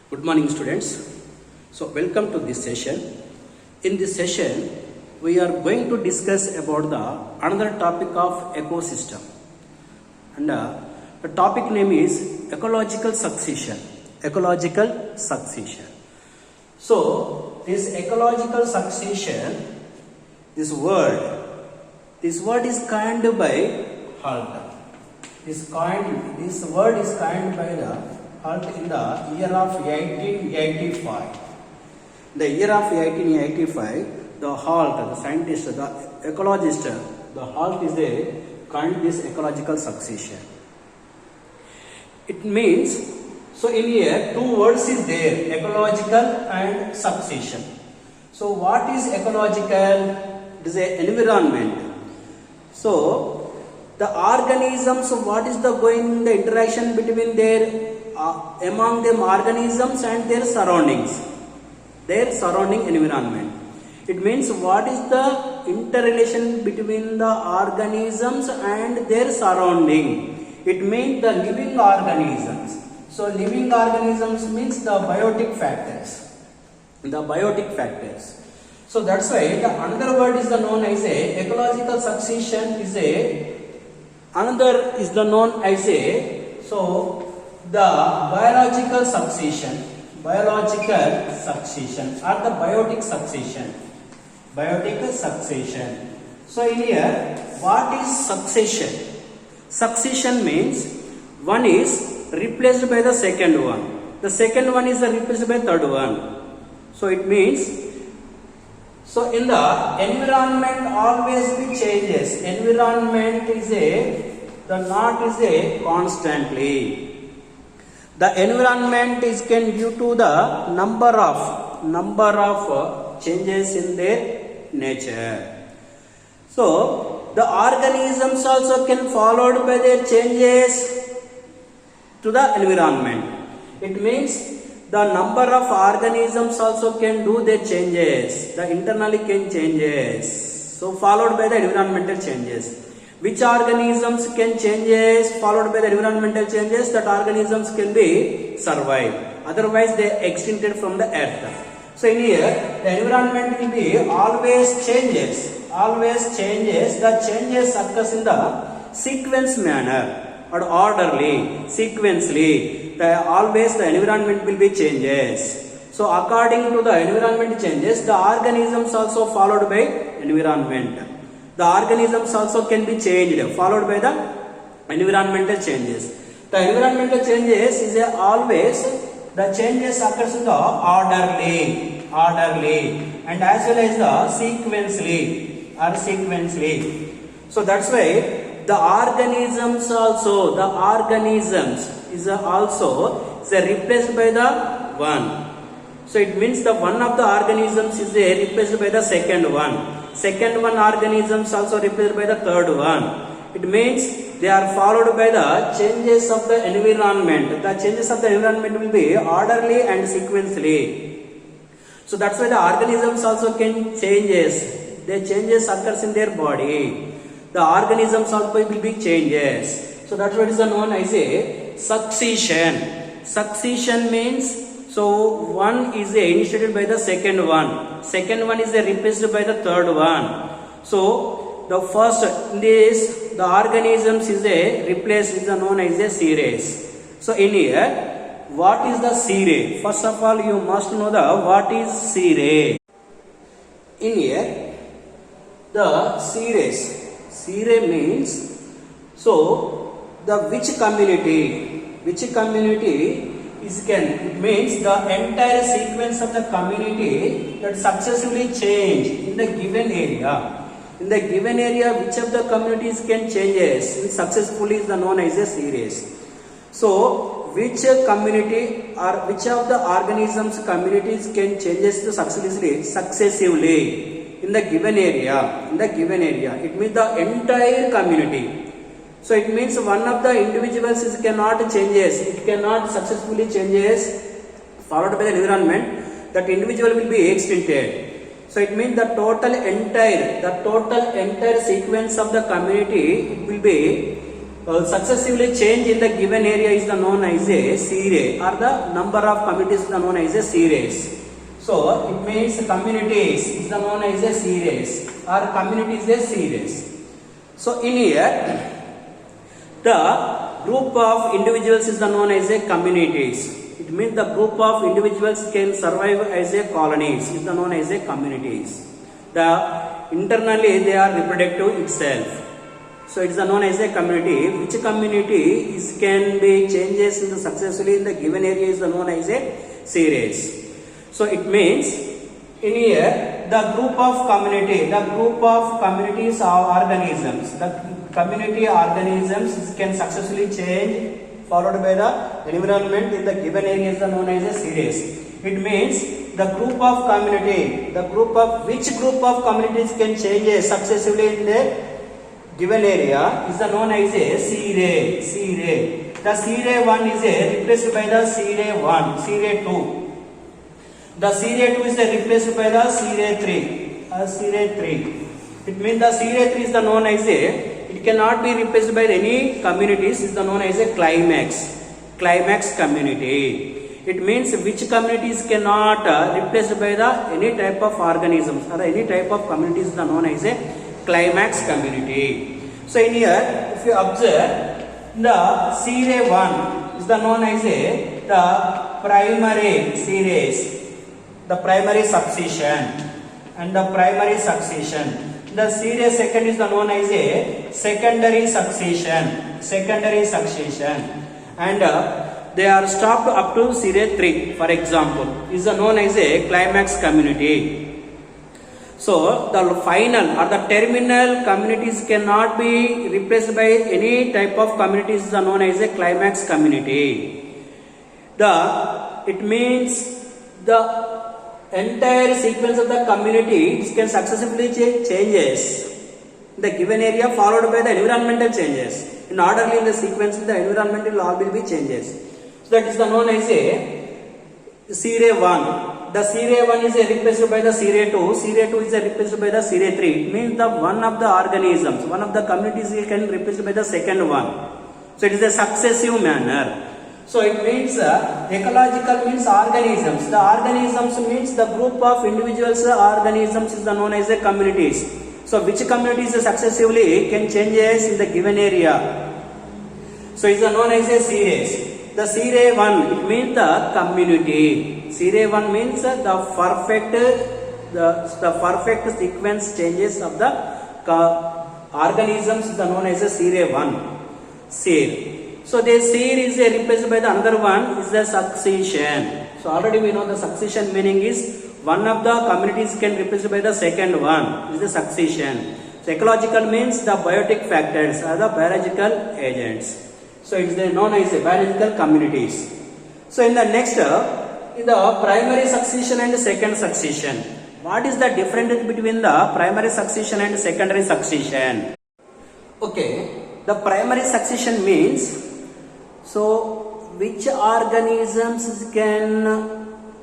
Good morning, students. So, welcome to this session. In this session, we are going to discuss about the another topic of ecosystem, and the topic name is ecological succession. Ecological succession. So, this ecological succession, this word is coined by Hult. This word is coined by the Hult in the year of 1885. The year of 1885, the Hult, the scientist, the ecologist, the Hult is coined this ecological succession. It means, so in here two words is there, ecological and succession. So what is ecological? It is an environment. So the organisms, what is the interaction between their among them organisms and their surroundings, their surrounding environment. It means what is the interrelation between the organisms and their surrounding. It means the living organisms. So living organisms means the biotic factors. The biotic factors. So that's why the another word is the known as a ecological succession is known as the biological succession or the biotic succession. Biotic succession. So in here, what is succession? Succession means one is replaced by the second one. The second one is replaced by third one. So it means, so in the environment always be changes. Environment is constantly. The environment can due to the number of changes in their nature. So the organisms also can followed by their changes to the environment. It means the number of organisms also can do their changes. The internally can changes. So followed by the environmental changes. Which organisms can changes followed by the environmental changes, that organisms can be survive. Otherwise they extincted from the earth. So in here the environment will be always changes. The changes occurs in the sequence manner or orderly, sequentially. Always the environment will be changes. So according to the environment changes, the organisms also followed by environment. The organisms also can be changed, followed by the environmental changes. The environmental changes is always the changes occurs in the orderly, and as well as the sequentially. So that's why the organisms is replaced by the one. So it means the one of the organisms is replaced by the second one. Second one organisms also replaced by the third one. It means they are followed by the changes of the environment. The changes of the environment will be orderly and sequentially. So that's why the organisms also can changes. The changes occurs in their body. The organisms also will be changes. So that's what is known as a succession. Succession means, so one is initiated by the second one. Second one is replaced by the third one. So the first in this, the organisms is replaced is known as a series. So in here, what is the series? First of all, you must know what is series. In here, the series. Series means, so the which community it means the entire sequence of the community that successively change in the given area. In the given area, which of the communities can changes successfully is known as a series. So which community or which of the organisms communities can changes successively in the given area. It means the entire community. So it means one of the individuals cannot changes. It cannot successfully changes followed by the environment. That individual will be extincted. So it means the total entire sequence of the community, it will be successively change in the given area is the known as a series, or the number of communities is the known as a series. So it means communities is the known as a series, or community is a series. So in here, the group of individuals is the known as a communities. It means the group of individuals can survive as a colonies is the known as a communities. The internally they are reproductive itself. So it is known as a community. Which community is can be changes in the successfully in the given area is known as a series. So it means in here the group of communities are organisms. The community organisms can successfully change followed by the environment in the given area is known as a series. It means the group of community, which group of communities can change successively in the given area is known as a series. The series 1 is replaced by the series 1, series 2. The series 2 is replaced by the series 3. It means the series 3 is known as it cannot be replaced by any communities is known as a climax community. It means which communities cannot replaced by the any type of organisms or any type of communities is known as a climax community. So in here, if you observe, the series 1 is known as the primary series, the primary succession, and the primary succession. The series 2 is known as a secondary succession, and they are stopped up to series 3, for example, is known as a climax community. So the final or the terminal communities cannot be replaced by any type of communities known as a climax community. It means the entire sequence of the community can successively changes in the given area followed by the environmental changes. In orderly in the sequence the environmental all will be changes. So that is known as a series 1. The series 1 is replaced by the series 2. Series 2 is replaced by the series 3. It means the one of the organisms, one of the communities can replaced by the second one. So it is a successive manner. So it means ecological means organisms. The organisms means the group of individuals organisms is known as the communities. So which communities successively can changes in the given area. So it is known as a series. The series 1 it means the community. Series 1 means the perfect sequence changes of the organisms is known as a series 1. So the series is replaced by the another one is the succession. So already we know the succession meaning is one of the communities can replaced by the second one is the succession. So ecological means the biotic factors or the biological agents. So it is known as the biological communities. So in the next, in the primary succession and second succession, what is the difference between the primary succession and secondary succession? Okay, the primary succession means so which organisms can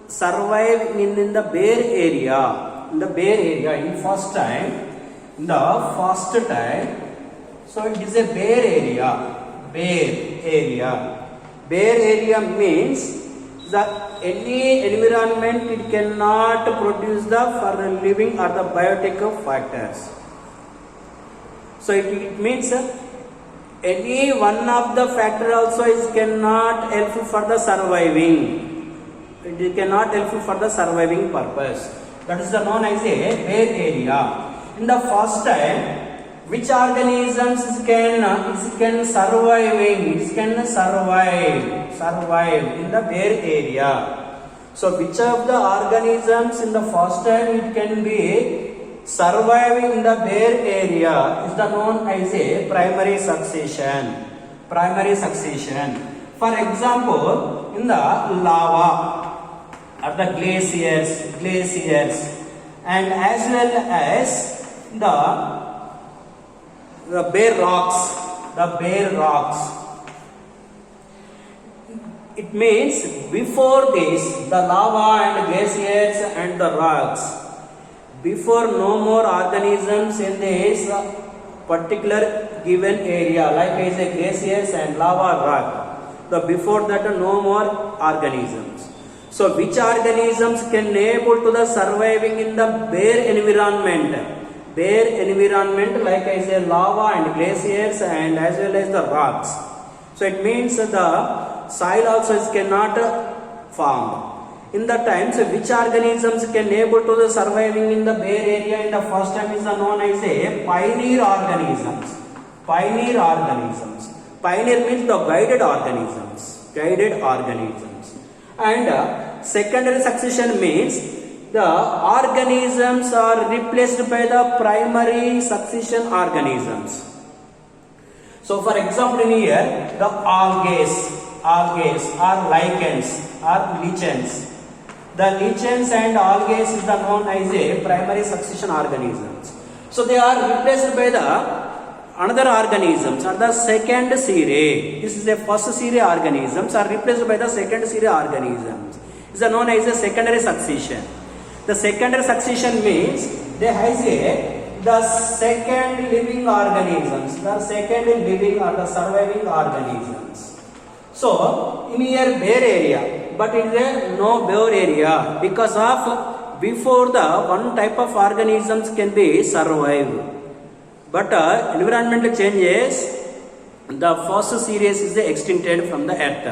survive in the bare area, in first time, so it is a bare area means any environment it cannot produce the for living or the biotic factors. So it means any one of the factor also is cannot helpful for the surviving. It cannot helpful for the surviving purpose. That is known as a bare area. In the first time, which organisms can survive in the bare area. So which of the organisms in the first time it can be surviving in the bare area is known as a primary succession. For example, in the lava or the glaciers, and as well as the bare rocks. It means before this, the lava and glaciers and the rocks, before no more organisms in this particular given area, like I say glaciers and lava rock. The before that no more organisms. So which organisms can able to the surviving in the bare environment? Bare environment, like I say lava and glaciers and as well as the rocks. So it means the soil also is cannot form. In the times which organisms can able to the surviving in the bare area in the first time is known as a pioneer organisms. Pioneer organisms. Pioneer means the guided organisms. Guided organisms. And secondary succession means the organisms are replaced by the primary succession organisms. So for example in here the algae or lichens or lichens. The lichens and algae is the known as a primary succession organisms. So they are replaced by the another organisms or the second series. This is the first series organisms are replaced by the second series organisms. Is known as a secondary succession. The secondary succession means they has the second living organisms, the second living or the surviving organisms. So in here bare area, but it is a no bare area because of before the one type of organisms can be survived. But environmental changes, the first series is extincted from the earth.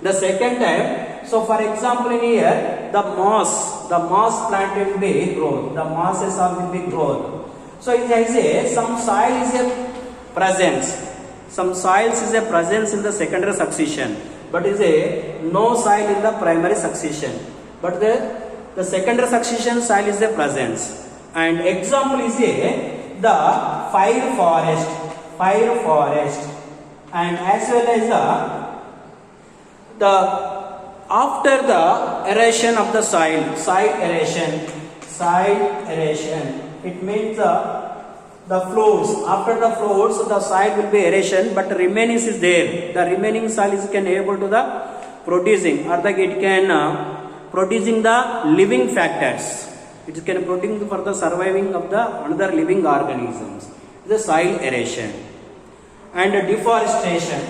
The second time, so for example in here the moss plant will be growth, the mosses will be growth. So it has some soil is a presence. Some soils is a presence in the secondary succession, but is a no soil in the primary succession. But the secondary succession soil is a presence. And example is the fire forest, and as well as the after the erosion of the soil erosion. It means the floods. After the floods, the soil will be erosion, but remaining is there. The remaining soil is can able to the producing, or it can producing the living factors. It can producing for the surviving of the another living organisms. The soil erosion and deforestation.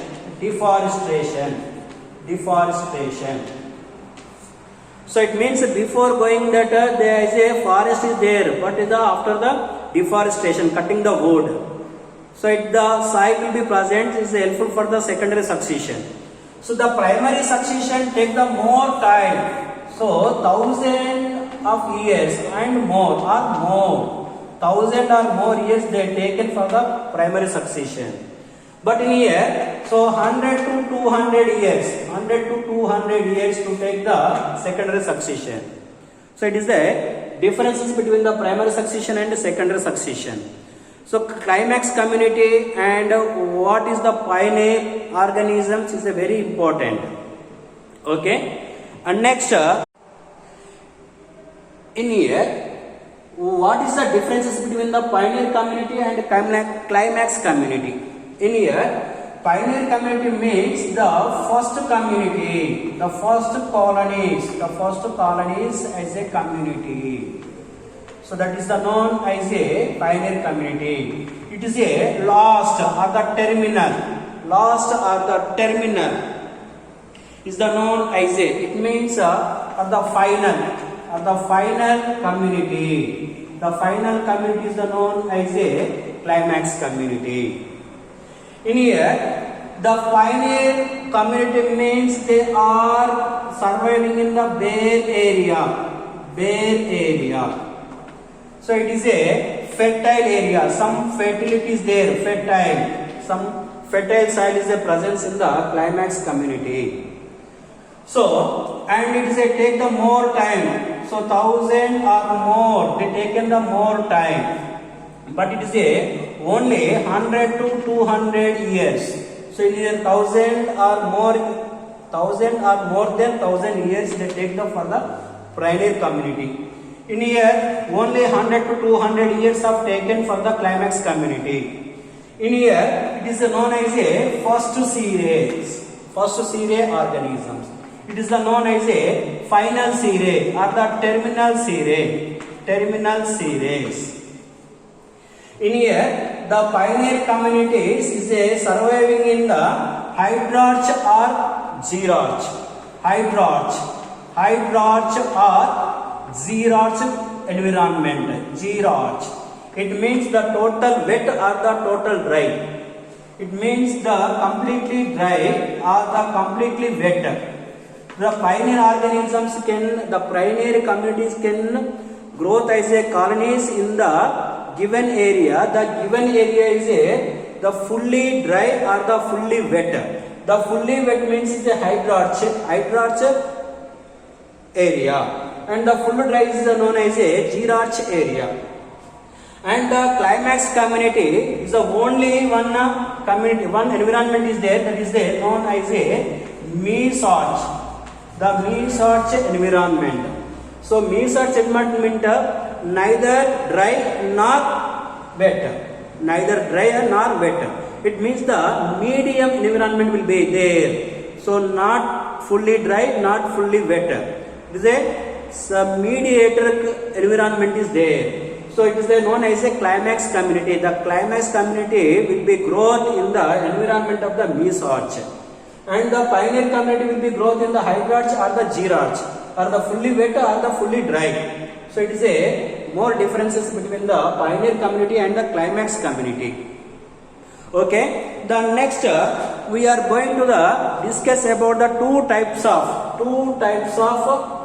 So it means before going that there is a forest is there, but after the deforestation, cutting the wood. So the soil will be present is helpful for the secondary succession. So the primary succession take the more time. So 1,000 of years and more or more. 1,000 or more years they taken for the primary succession. But in here, so 100 to 200 years to take the secondary succession. So it is the differences between the primary succession and secondary succession. So climax community and what is the pioneer organisms is a very important. Okay. And next, in here, what is the differences between the pioneer community and climax community? In here, pioneer community means the first community, the first colonies as a community. So that is the known as a pioneer community. It is a last or the terminal is the known as a. It means the final community. The final community is the known as a climax community. In here, the pioneer community means they are surviving in the bare area. So it is a fertile area. Some fertility is there, some fertile soil is a presence in the climax community. So, and it is a take the more time. So 1,000 or more, they taken the more time. But it is a only 100 to 200 years. So in here 1,000 or more than 1,000 years they take the for the pioneer community. In here only 100 to 200 years have taken for the climax community. In here it is known as a first series organisms. It is known as a final series or the terminal series. In here the pioneer communities is a surviving in the hydrarch or xerarch. Hydrarch or xerarch environment. Xerarch. It means the total wet or the total dry. It means the completely dry or the completely wet. The pioneer organisms the pioneer communities can growth as a colonies in the given area. The given area is the fully dry or the fully wet. The fully wet means is a hydrarch area, and the fully dry is known as a xerarch area. And the climax community is the only one community, one environment is there, that is there known as a mesarch. The mesarch environment. So mesarch environment neither dry nor wet. Neither dry nor wet. It means the medium environment will be there. So not fully dry, not fully wet. It is a mediator environment is there. So it is known as a climax community. The climax community will be growth in the environment of the mesarch. And the pioneer community will be growth in the hydrarch or the xerarch, or the fully wet or the fully dry. So it is a more differences between the pioneer community and the climax community. Okay, the next we are going to discuss about the two types of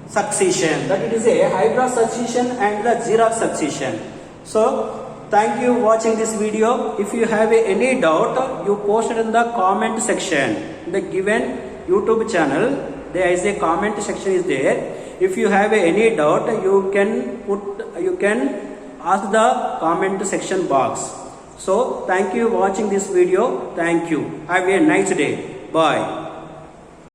succession, that it is a hydra succession and the xerarch succession. So thank you watching this video. If you have any doubt, you post it in the comment section. The given YouTube channel, there is a comment section is there. If you have any doubt, you can ask the comment section box. So thank you watching this video. Thank you. Have a nice day. Bye.